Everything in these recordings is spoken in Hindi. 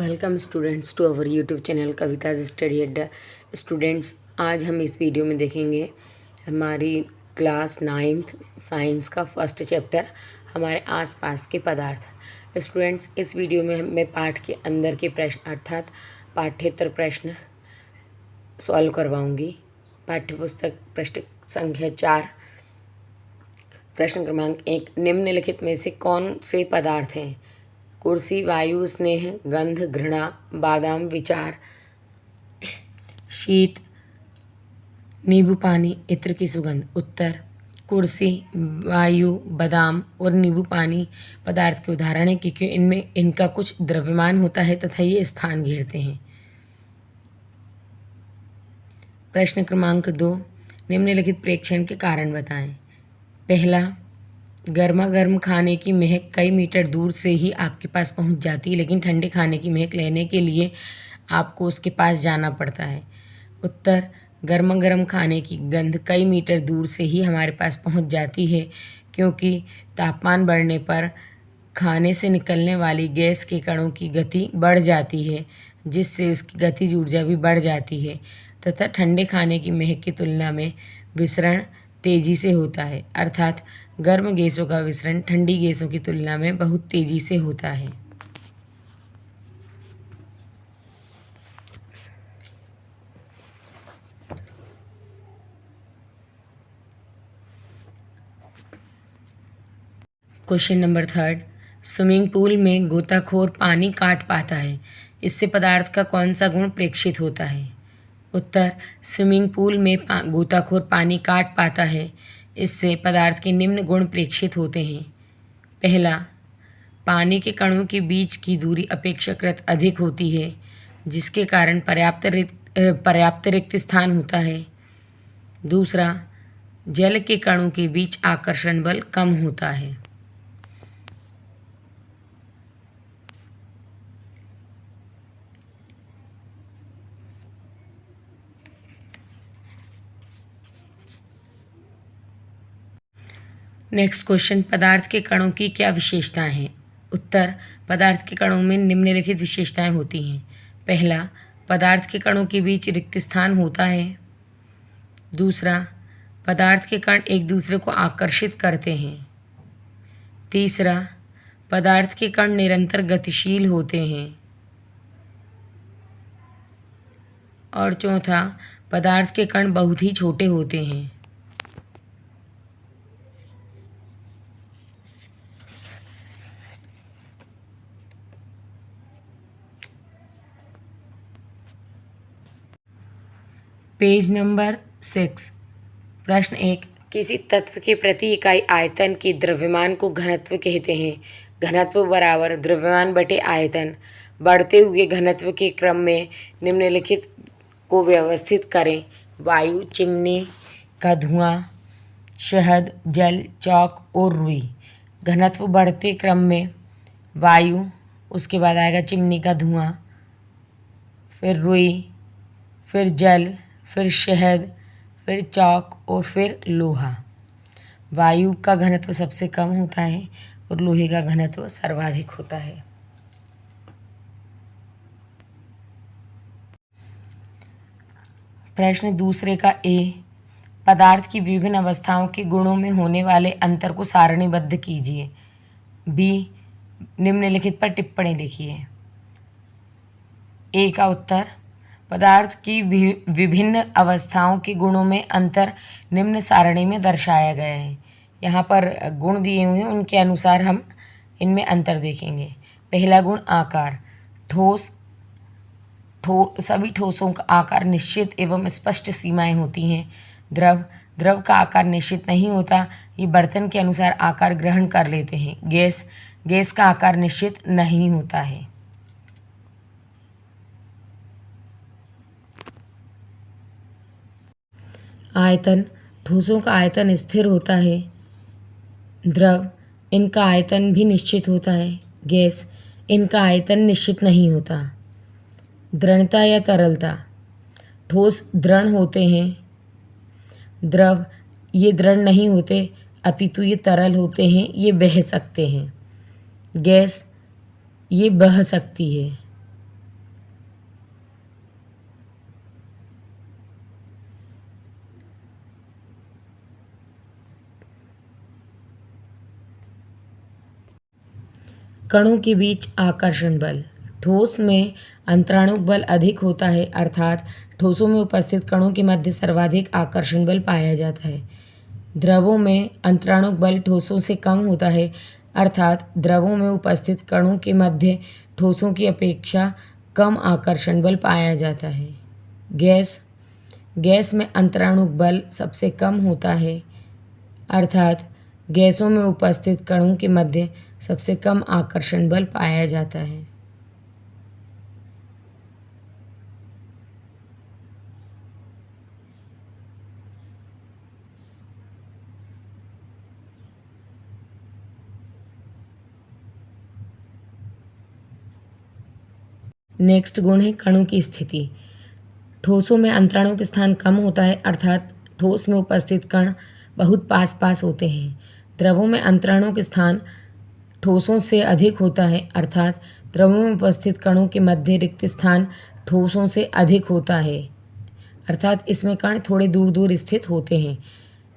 Welcome students to our YouTube channel Kavita's study adda. Students, आज हम इस वीडियो में देखेंगे हमारी क्लास 9th साइंस का फर्स्ट चैप्टर हमारे आसपास के पदार्थ। स्टूडेंट्स, इस वीडियो में मैं पाठ के अंदर के प्रश्न अर्थात पाठ्येतर प्रश्न सॉल्व करवाऊंगी। पाठ्यपुस्तक पृष्ठ संख्या 4, प्रश्न क्रमांक 1, निम्नलिखित में से कौन से पदार्थ हैं? कुर्सी, वायु, स्नेह, गंध, घृणा, बादाम, विचार, शीत, नींबू पानी, इत्र की सुगंध। उत्तर, कुर्सी, वायु, बादाम और नींबू पानी पदार्थ के उदाहरण हैं क्योंकि इनमें इनका कुछ द्रव्यमान होता है तथा ये स्थान घेरते हैं। प्रश्न क्रमांक 2, निम्नलिखित प्रेक्षण के कारण बताएं। पहला, गर्मा गर्म खाने की महक कई मीटर दूर से ही आपके पास पहुंच जाती है, लेकिन ठंडे खाने की महक लेने के लिए आपको उसके पास जाना पड़ता है। उत्तर, गर्मा गर्म खाने की गंध कई मीटर दूर से ही हमारे पास पहुंच जाती है क्योंकि तापमान बढ़ने पर खाने से निकलने वाली गैस के कणों की गति बढ़ जाती है, जिससे उसकी गतिज ऊर्जा भी बढ़ जाती है तथा ठंडे खाने की महक की तुलना में विसरण तेज़ी से होता है, अर्थात गर्म गैसों का विसरण ठंडी गैसों की तुलना में बहुत तेज़ी से होता है। क्वेश्चन नंबर 3, स्विमिंग पूल में गोताखोर पानी काट पाता है, इससे पदार्थ का कौन सा गुण प्रेक्षित होता है? उत्तर, स्विमिंग पूल में गोताखोर पानी काट पाता है, इससे पदार्थ के निम्न गुण प्रेक्षित होते हैं। पहला, पानी के कणों के बीच की दूरी अपेक्षाकृत अधिक होती है, जिसके कारण पर्याप्त रिक्त स्थान होता है। दूसरा, जल के कणों के बीच आकर्षण बल कम होता है। नेक्स्ट क्वेश्चन, पदार्थ के कणों की क्या विशेषताएं हैं? उत्तर, पदार्थ के कणों में निम्नलिखित विशेषताएं होती हैं। पहला, पदार्थ के कणों के बीच रिक्त स्थान होता है। दूसरा, पदार्थ के कण एक दूसरे को आकर्षित करते हैं। तीसरा, पदार्थ के कण निरंतर गतिशील होते हैं। और चौथा, पदार्थ के कण बहुत ही छोटे होते हैं। पेज नंबर 6, प्रश्न 1, किसी तत्व के प्रति इकाई आयतन के द्रव्यमान को घनत्व कहते हैं। घनत्व बराबर द्रव्यमान बटे आयतन। बढ़ते हुए घनत्व के क्रम में निम्नलिखित को व्यवस्थित करें। वायु, चिमनी का धुआं, शहद, जल, चौक और रुई। घनत्व बढ़ते क्रम में वायु, उसके बाद आएगा चिमनी का धुआं, फिर रुई, फिर जल, फिर शहद, फिर चौक और फिर लोहा। वायु का घनत्व सबसे कम होता है और लोहे का घनत्व सर्वाधिक होता है। प्रश्न दूसरे का ए, पदार्थ की विभिन्न अवस्थाओं के गुणों में होने वाले अंतर को सारणीबद्ध कीजिए। बी, निम्नलिखित पर टिप्पणी लिखिए। ए का उत्तर, पदार्थ की विभिन्न अवस्थाओं के गुणों में अंतर निम्न सारणी में दर्शाया गया है। यहाँ पर गुण दिए हुए हैं, उनके अनुसार हम इनमें अंतर देखेंगे। पहला गुण आकार। सभी ठोसों का आकार निश्चित एवं स्पष्ट सीमाएं होती हैं। द्रव का आकार निश्चित नहीं होता, ये बर्तन के अनुसार आकार ग्रहण कर लेते हैं। गैस का आकार निश्चित नहीं होता है। आयतन, ठोसों का आयतन स्थिर होता है। द्रव, इनका आयतन भी निश्चित होता है। गैस, इनका आयतन निश्चित नहीं होता। दृढ़ता या तरलता, ठोस दृढ़ होते हैं। द्रव, ये दृढ़ नहीं होते अपितु ये तरल होते हैं, ये बह सकते हैं। गैस, ये बह सकती है। कणों के बीच आकर्षण बल। ठोस में अंतराणुक बल अधिक होता है, अर्थात ठोसों में उपस्थित कणों के मध्य सर्वाधिक आकर्षण बल पाया जाता है। द्रवों में अंतराणुक बल ठोसों से कम होता है, अर्थात द्रवों में उपस्थित कणों के मध्य ठोसों की अपेक्षा कम आकर्षण बल पाया जाता है। गैस में अंतराणुक बल सबसे कम होता है, अर्थात गैसों में उपस्थित कणों के मध्य सबसे कम आकर्षण बल पाया जाता है। नेक्स्ट गुण है कणों की स्थिति। ठोसों में अंतराणुक स्थान कम होता है, अर्थात ठोस में उपस्थित कण बहुत पास पास होते हैं। द्रवों में अंतराणुक स्थान ठोसों से अधिक होता है, अर्थात द्रवों में उपस्थित कणों के मध्य रिक्त स्थान ठोसों से अधिक होता है, अर्थात इसमें कण थोड़े दूर दूर स्थित होते हैं।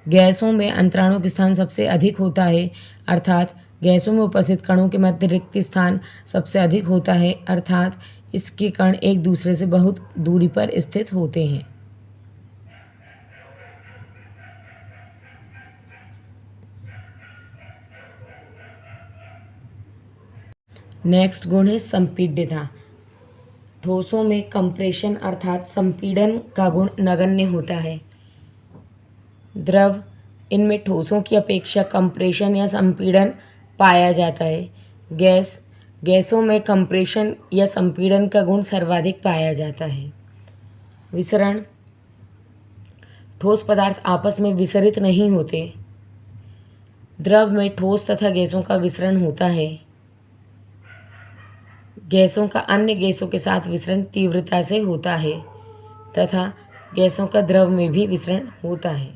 गैसों में अंतराणुक स्थान सबसे अधिक होता है, अर्थात गैसों में उपस्थित कणों के मध्य रिक्त स्थान सबसे अधिक होता है, अर्थात इसके कण एक दूसरे से बहुत दूरी पर स्थित होते हैं। नेक्स्ट गुण है संपीड्यता। ठोसों में कंप्रेशन अर्थात संपीड़न का गुण नगण्य होता है। द्रव इनमें ठोसों की अपेक्षा कंप्रेशन या संपीड़न पाया जाता है। गैसों में कंप्रेशन या संपीड़न का गुण सर्वाधिक पाया जाता है। विसरण। ठोस पदार्थ आपस में विसरित नहीं होते। द्रव में ठोस तथा गैसों का विसरण होता है। गैसों का अन्य गैसों के साथ विसरण तीव्रता से होता है तथा गैसों का द्रव में भी विसरण होता है।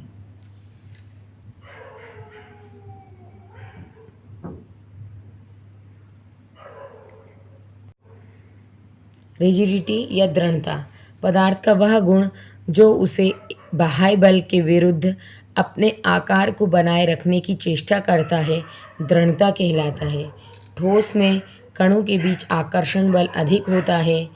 रिजिडिटी या दृढ़ता। पदार्थ का वह गुण जो उसे बाह्य बल के विरुद्ध अपने आकार को बनाए रखने की चेष्टा करता है, दृढ़ता कहलाता है। ठोस में कणों के बीच आकर्षण बल अधिक होता है,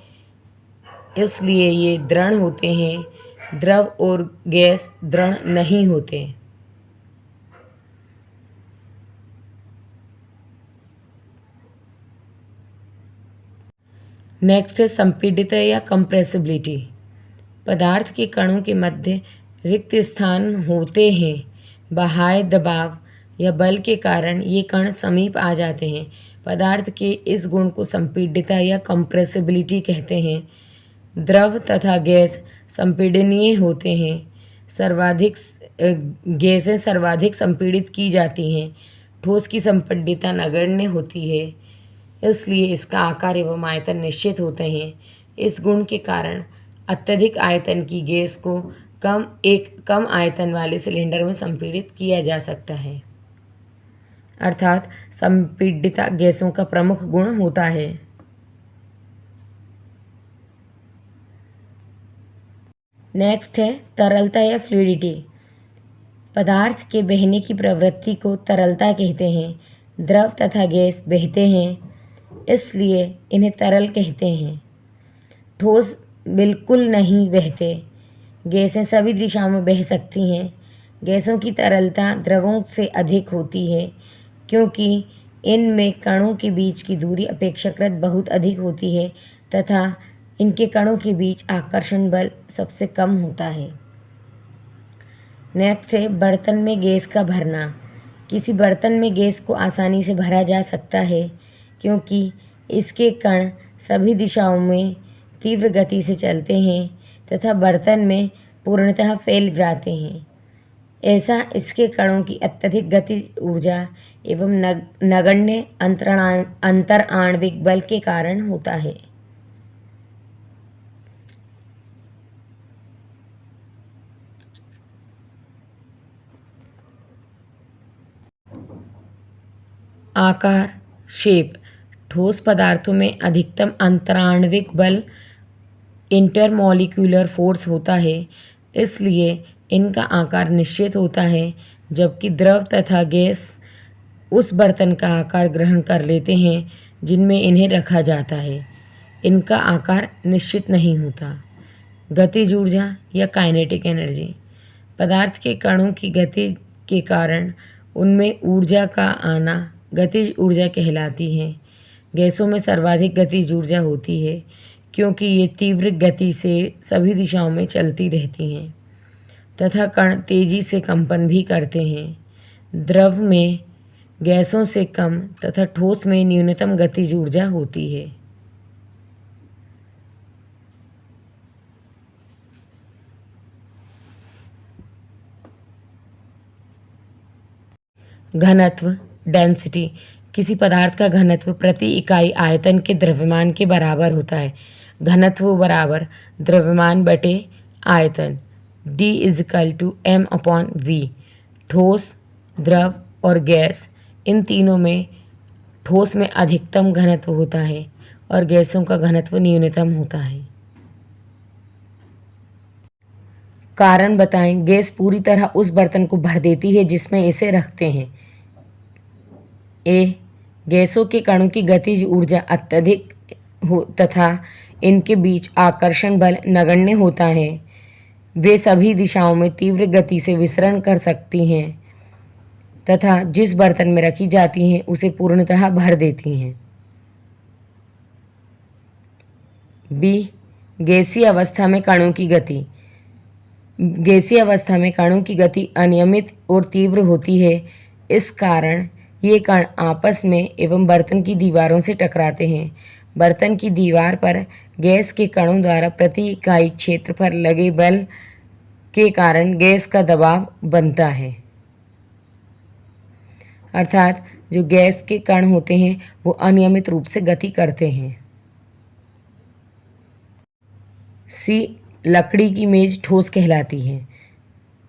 इसलिए ये दृढ़ होते हैं। द्रव और गैस दृढ़ नहीं होते। नेक्स्ट है संपीडित या कंप्रेसिबिलिटी। पदार्थ के कणों के मध्य रिक्त स्थान होते हैं। बाह्य दबाव या बल के कारण ये कण समीप आ जाते हैं। पदार्थ के इस गुण को संपीडिता या कंप्रेसिबिलिटी कहते हैं। द्रव तथा गैस संपीडनीय होते हैं। गैसें सर्वाधिक संपीड़ित की जाती हैं। ठोस की संपीडिता नगण्य होती है, इसलिए इसका आकार एवं आयतन निश्चित होते हैं। इस गुण के कारण अत्यधिक आयतन की गैस को कम आयतन वाले सिलेंडर में संपीड़ित किया जा सकता है, अर्थात संपीडिता गैसों का प्रमुख गुण होता है। नेक्स्ट है तरलता या फ्लूइडिटी। पदार्थ के बहने की प्रवृत्ति को तरलता कहते हैं। द्रव तथा गैस बहते हैं, इसलिए इन्हें तरल कहते हैं। ठोस बिल्कुल नहीं बहते। गैसें सभी दिशाओं में बह सकती हैं। गैसों की तरलता द्रवों से अधिक होती है, क्योंकि इनमें कणों के बीच की दूरी अपेक्षाकृत बहुत अधिक होती है तथा इनके कणों के बीच आकर्षण बल सबसे कम होता है। नेक्स्ट है बर्तन में गैस का भरना। किसी बर्तन में गैस को आसानी से भरा जा सकता है, क्योंकि इसके कण सभी दिशाओं में तीव्र गति से चलते हैं तथा बर्तन में पूर्णतः फैल जाते हैं। ऐसा इसके कणों की अत्यधिक गतिज ऊर्जा एवं नगण्य अंतराण्विक बल के कारण होता है। आकार, शेप। ठोस पदार्थों में अधिकतम अंतराण्विक बल इंटरमॉलिक्यूलर फोर्स होता है, इसलिए इनका आकार निश्चित होता है, जबकि द्रव तथा गैस उस बर्तन का आकार ग्रहण कर लेते हैं जिनमें इन्हें रखा जाता है। इनका आकार निश्चित नहीं होता। गतिज ऊर्जा या काइनेटिक एनर्जी, पदार्थ के कणों की गति के कारण उनमें ऊर्जा का आना गतिज ऊर्जा कहलाती है। गैसों में सर्वाधिक गतिज ऊर्जा होती है क्योंकि ये तीव्र गति से सभी दिशाओं में चलती रहती हैं तथा कण तेजी से कंपन भी करते हैं। द्रव में गैसों से कम तथा ठोस में न्यूनतम गतिज ऊर्जा होती है। घनत्व डेंसिटी, किसी पदार्थ का घनत्व प्रति इकाई आयतन के द्रव्यमान के बराबर होता है। घनत्व बराबर द्रव्यमान बटे आयतन, D=m/v। ठोस, द्रव और गैस, इन तीनों में ठोस में अधिकतम घनत्व होता है और गैसों का घनत्व न्यूनतम होता है। कारण बताएं। गैस पूरी तरह उस बर्तन को भर देती है जिसमें इसे रखते हैं। ए, गैसों के कणों की गतिज ऊर्जा अत्यधिक हो तथा इनके बीच आकर्षण बल नगण्य होता है। वे सभी दिशाओं में तीव्र गति से विसरण कर सकती हैं तथा जिस बर्तन में रखी जाती हैं उसे पूर्णतः भर देती हैं। बी, गैसीय अवस्था में कणों की गति। गैसीय अवस्था में कणों की गति अनियमित और तीव्र होती है। इस कारण ये कण आपस में एवं बर्तन की दीवारों से टकराते हैं। बर्तन की दीवार पर गैस के कणों द्वारा प्रति इकाई क्षेत्र पर लगे बल के कारण गैस का दबाव बनता है। अर्थात जो गैस के कण होते हैं वो अनियमित रूप से गति करते हैं। सी, लकड़ी की मेज ठोस कहलाती है।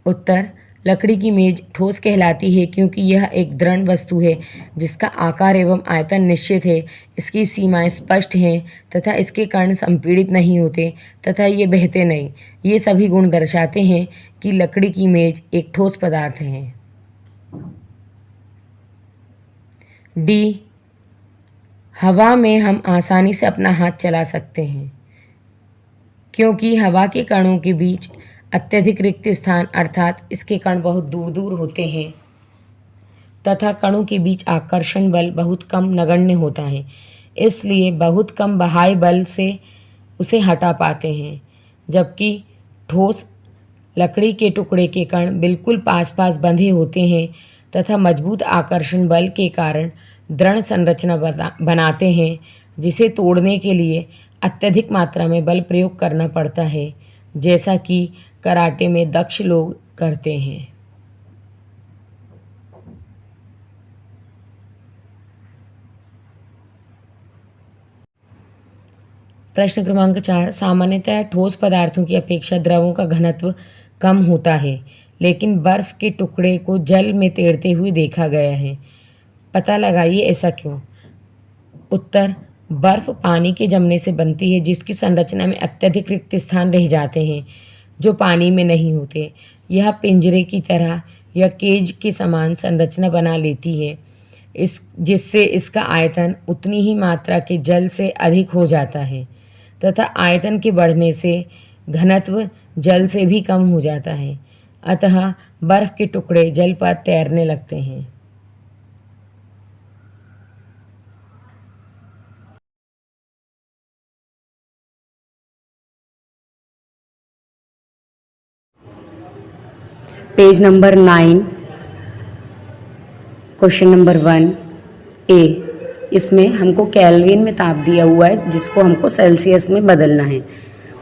उत्तर, लकड़ी की मेज ठोस कहलाती है क्योंकि यह एक दृढ़ वस्तु है जिसका आकार एवं आयतन निश्चित है, इसकी सीमाएं स्पष्ट हैं तथा इसके कण संपीड़ित नहीं होते तथा ये बहते नहीं। ये सभी गुण दर्शाते हैं कि लकड़ी की मेज एक ठोस पदार्थ है। डी, हवा में हम आसानी से अपना हाथ चला सकते हैं क्योंकि हवा के कणों के बीच अत्यधिक रिक्त स्थान अर्थात इसके कण बहुत दूर दूर होते हैं तथा कणों के बीच आकर्षण बल बहुत कम नगण्य होता है, इसलिए बहुत कम बाह्य बल से उसे हटा पाते हैं। जबकि ठोस लकड़ी के टुकड़े के कण बिल्कुल पास पास बंधे होते हैं तथा मजबूत आकर्षण बल के कारण दृढ़ संरचना बनाते हैं जिसे तोड़ने के लिए अत्यधिक मात्रा में बल प्रयोग करना पड़ता है, जैसा कि कराटे में दक्ष लोग करते हैं। प्रश्न क्रमांक 4, सामान्यतः ठोस पदार्थों की अपेक्षा द्रवों का घनत्व कम होता है, लेकिन बर्फ के टुकड़े को जल में तैरते हुए देखा गया है। पता लगाइए ऐसा क्यों। उत्तर, बर्फ पानी के जमने से बनती है जिसकी संरचना में अत्यधिक रिक्त स्थान रह जाते हैं जो पानी में नहीं होते। यह पिंजरे की तरह या केज के समान संरचना बना लेती है जिससे इसका आयतन उतनी ही मात्रा के जल से अधिक हो जाता है तथा आयतन के बढ़ने से घनत्व जल से भी कम हो जाता है। अतः बर्फ के टुकड़े जल पर तैरने लगते हैं। पेज नंबर 9, क्वेश्चन नंबर 1 ए, इसमें हमको केल्विन में ताप दिया हुआ है जिसको हमको सेल्सियस में बदलना है।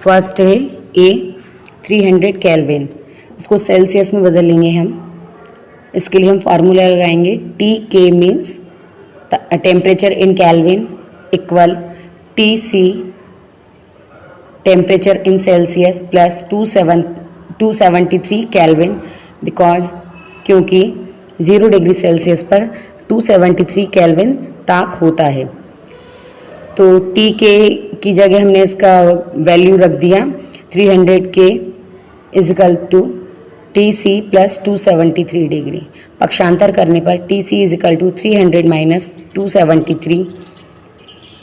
फर्स्ट है ए 300 केल्विन, इसको सेल्सियस में बदल लेंगे हम। इसके लिए हम फार्मूला लगाएंगे T K means temperature in kelvin equal T C temperature in Celsius plus 273 kelvin क्योंकि 0 डिग्री सेल्सियस पर 273 केल्विन ताप होता है। तो टी के की जगह हमने इसका वैल्यू रख दिया 300 के is equal to T C plus 273 degree. पक्षांतर करने पर T C is equal to 300 minus 273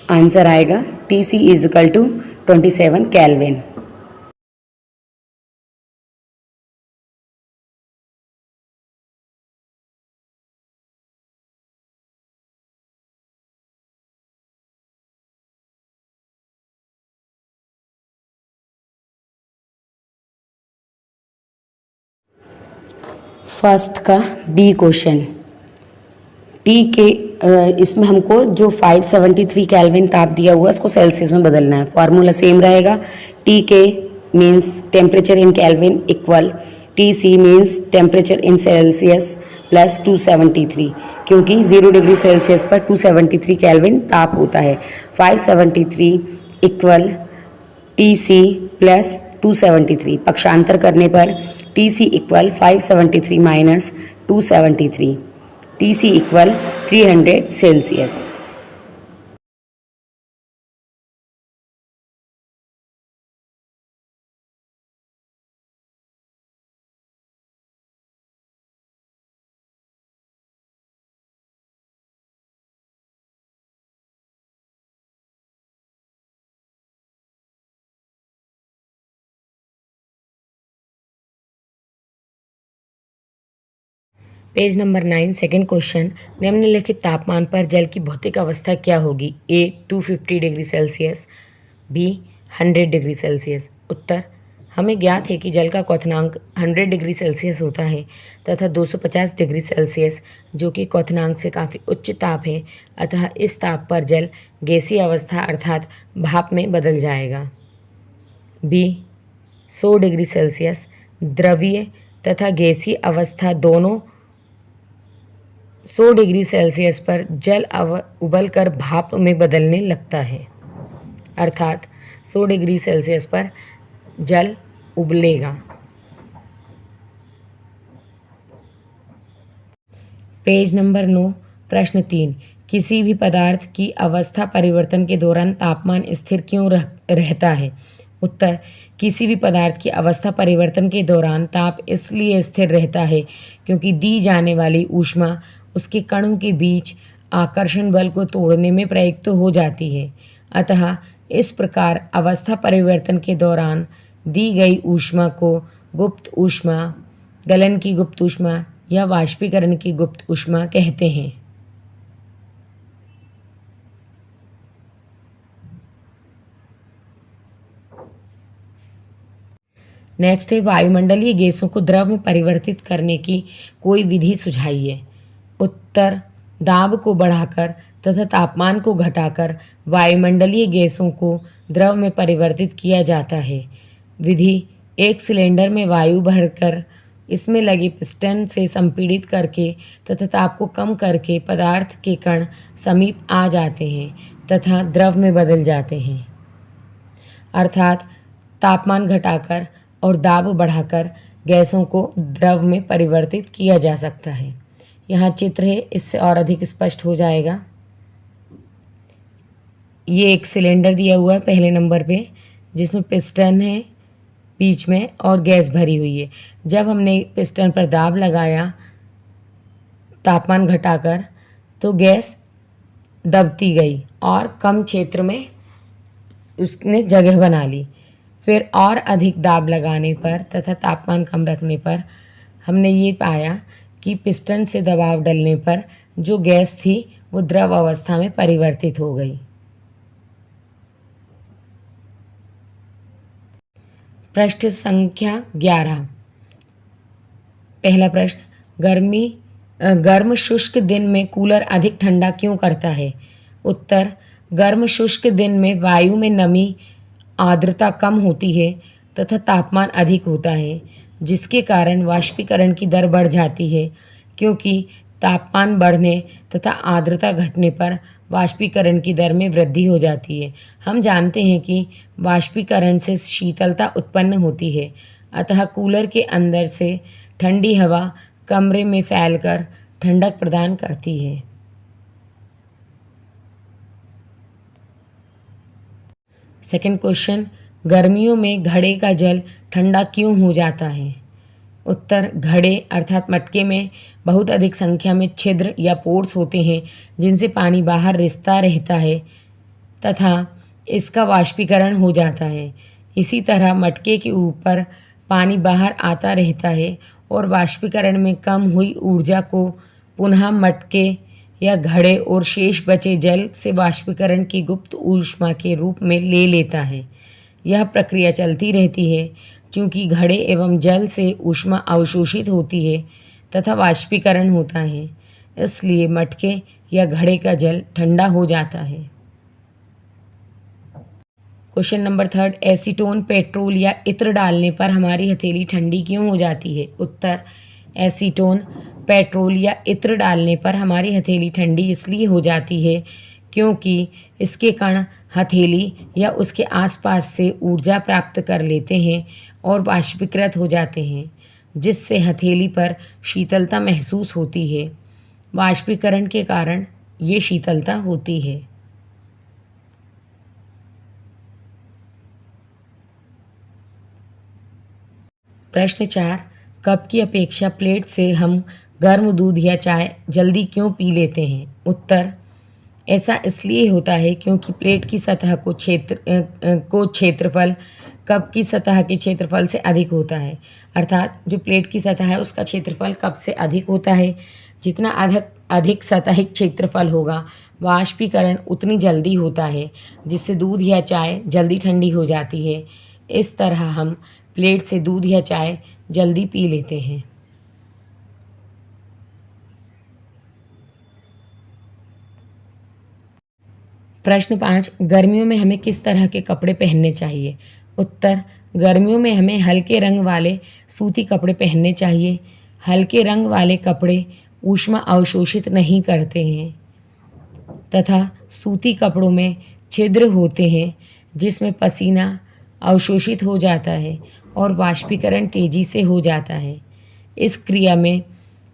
answer आएगा TC is equal to 27 kelvin. First का बी क्वेश्चन, टी के इसमें हमको जो 573 केल्विन ताप दिया हुआ है उसको सेल्सियस में बदलना है। फॉर्मूला सेम रहेगा, T K means temperature in kelvin equal T C means temperature in Celsius plus 273, क्योंकि 0 डिग्री सेल्सियस पर 273 केल्विन ताप होता है। 573 इक्वल टी सी प्लस 273, पक्षांतर करने पर T C equal 573 minus 273, T C equal 300 Celsius. Page number 9 second question, निम्नलिखित तापमान पर जल की भौतिक अवस्था क्या होगी? A 250 degree Celsius, B 100 degree Celsius. उत्तर, हमें ज्ञात है कि जल का क्वथनांक 100 डिग्री सेल्सियस होता है तथा 250 डिग्री सेल्सियस जो कि क्वथनांक से काफ़ी उच्च ताप है, अतः इस ताप पर जल गैसीय अवस्था अर्थात भाप में बदल जाएगा। B 100 डिग्री सेल्सियस, द्रवीय तथा गैसीय अवस्था दोनों 100 डिग्री सेल्सियस पर जल उबलकर भाप में बदलने लगता है, अर्थात 100 डिग्री सेल्सियस पर जल उबलेगा। पेज नंबर 9 प्रश्न 3, किसी भी पदार्थ की अवस्था परिवर्तन के दौरान तापमान स्थिर क्यों रहता है? उत्तर, किसी भी पदार्थ की अवस्था परिवर्तन के दौरान ताप इसलिए स्थिर रहता है क्योंकि दी जाने वाली ऊष्मा उसके कणों के बीच आकर्षण बल को तोड़ने में प्रयुक्त हो जाती है। अतः इस प्रकार अवस्था परिवर्तन के दौरान दी गई ऊष्मा को गुप्त ऊष्मा, गलन की गुप्त ऊष्मा या वाष्पीकरण की गुप्त ऊष्मा कहते हैं। नेक्स्ट है, वायुमंडलीय गैसों को द्रव में परिवर्तित करने की कोई विधि सुझाइए। उत्तर, दाब को बढ़ाकर तथा तापमान को घटाकर वायुमंडलीय गैसों को द्रव में परिवर्तित किया जाता है। विधि, एक सिलेंडर में वायु भरकर इसमें लगे पिस्टन से संपीड़ित करके तथा ताप को कम करके पदार्थ के कण समीप आ जाते हैं तथा द्रव में बदल जाते हैं, अर्थात तापमान घटाकर और दाब बढ़ाकर गैसों को द्रव में परिवर्तित किया जा सकता है। यहाँ चित्र है, इससे और अधिक स्पष्ट हो जाएगा। ये एक सिलेंडर दिया हुआ है पहले नंबर पे, जिसमें पिस्टन है बीच में और गैस भरी हुई है। जब हमने पिस्टन पर दाब लगाया तापमान घटाकर तो गैस दबती गई और कम क्षेत्र में उसने जगह बना ली। फिर और अधिक दाब लगाने पर तथा तापमान कम रखने पर हमने ये पाया कि पिस्टन से दबाव डलने पर जो गैस थी वो द्रव अवस्था में परिवर्तित हो गई। प्रश्न संख्या 11, पहला प्रश्न, गर्म शुष्क दिन में कूलर अधिक ठंडा क्यों करता है? उत्तर, गर्म शुष्क दिन में वायु में नमी आर्द्रता कम होती है तथा तापमान अधिक होता है, जिसके कारण वाष्पीकरण की दर बढ़ जाती है, क्योंकि तापमान बढ़ने तथा आर्द्रता घटने पर वाष्पीकरण की दर में वृद्धि हो जाती है। हम जानते हैं कि वाष्पीकरण से शीतलता उत्पन्न होती है, अतः कूलर के अंदर से ठंडी हवा कमरे में फैलकर ठंडक प्रदान करती है। सेकंड क्वेश्चन, गर्मियों में घड़े का जल ठंडा क्यों हो जाता है? उत्तर, घड़े अर्थात मटके में बहुत अधिक संख्या में छिद्र या पोर्स होते हैं जिनसे पानी बाहर रिसता रहता है। तथा इसका वाष्पीकरण हो जाता है। इसी तरह मटके के ऊपर पानी बाहर आता रहता है और वाष्पीकरण में कम हुई ऊर्जा को पुनः मटके या घड़े और शेष बचे जल से वाष्पीकरण की गुप्त ऊष्मा के रूप में ले लेता है। यह प्रक्रिया चलती रहती है चूँकि घड़े एवं जल से ऊष्मा अवशोषित होती है तथा वाष्पीकरण होता है, इसलिए मटके या घड़े का जल ठंडा हो जाता है। क्वेश्चन नंबर 3, एसीटोन, पेट्रोल या इत्र डालने पर हमारी हथेली ठंडी क्यों हो जाती है? उत्तर, एसीटोन, पेट्रोल या इत्र डालने पर हमारी हथेली ठंडी इसलिए हो जाती है क्योंकि इसके कण हथेली या उसके आसपास से ऊर्जा प्राप्त कर लेते हैं और वाष्पीकृत हो जाते हैं, जिससे हथेली पर शीतलता महसूस होती है। वाष्पीकरण के कारण ये शीतलता होती है। प्रश्न 4, कप की अपेक्षा प्लेट से हम गर्म दूध या चाय जल्दी क्यों पी लेते हैं? उत्तर, ऐसा इसलिए होता है क्योंकि प्लेट की सतह को क्षेत्रफल कप की सतह के क्षेत्रफल से अधिक होता है। अर्थात जो प्लेट की सतह है उसका क्षेत्रफल कप से अधिक होता है। जितना अधिक सतहिक क्षेत्रफल होगा, वाष्पीकरण उतनी जल्दी होता है, जिससे दूध या चाय जल्दी ठंडी हो जाती है। इस तरह हम प्लेट से दूध या चाय जल्दी पी लेते हैं। प्रश्न 5, गर्मियों में हमें किस तरह के कपड़े पहनने चाहिए? उत्तर, गर्मियों में हमें हल्के रंग वाले सूती कपड़े पहनने चाहिए। हल्के रंग वाले कपड़े ऊष्मा अवशोषित नहीं करते हैं तथा सूती कपड़ों में छिद्र होते हैं जिसमें पसीना अवशोषित हो जाता है और वाष्पीकरण तेजी से हो जाता है। इस क्रिया में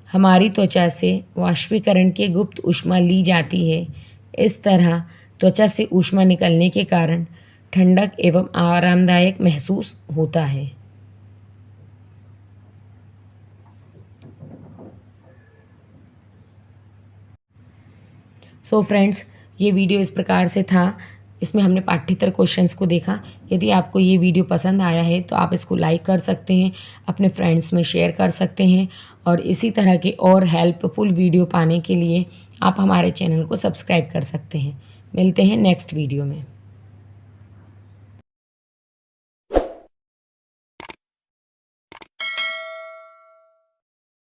हमारी त्वचा से वाष्पीकरण की गुप्त ऊष्मा ली जाती है। इस तरह त्वचा से ऊष्मा निकलने के कारण ठंडक एवं आरामदायक महसूस होता है। सो फ्रेंड्स, ये वीडियो इस प्रकार से था। इसमें हमने पाठ्येतर क्वेश्चंस को देखा। यदि आपको ये वीडियो पसंद आया है तो आप इसको लाइक कर सकते हैं, अपने फ्रेंड्स में शेयर कर सकते हैं और इसी तरह के और हेल्पफुल वीडियो पाने के लिए आप हमारे चैनल को सब्सक्राइब कर सकते हैं। मिलते हैं नेक्स्ट वीडियो में।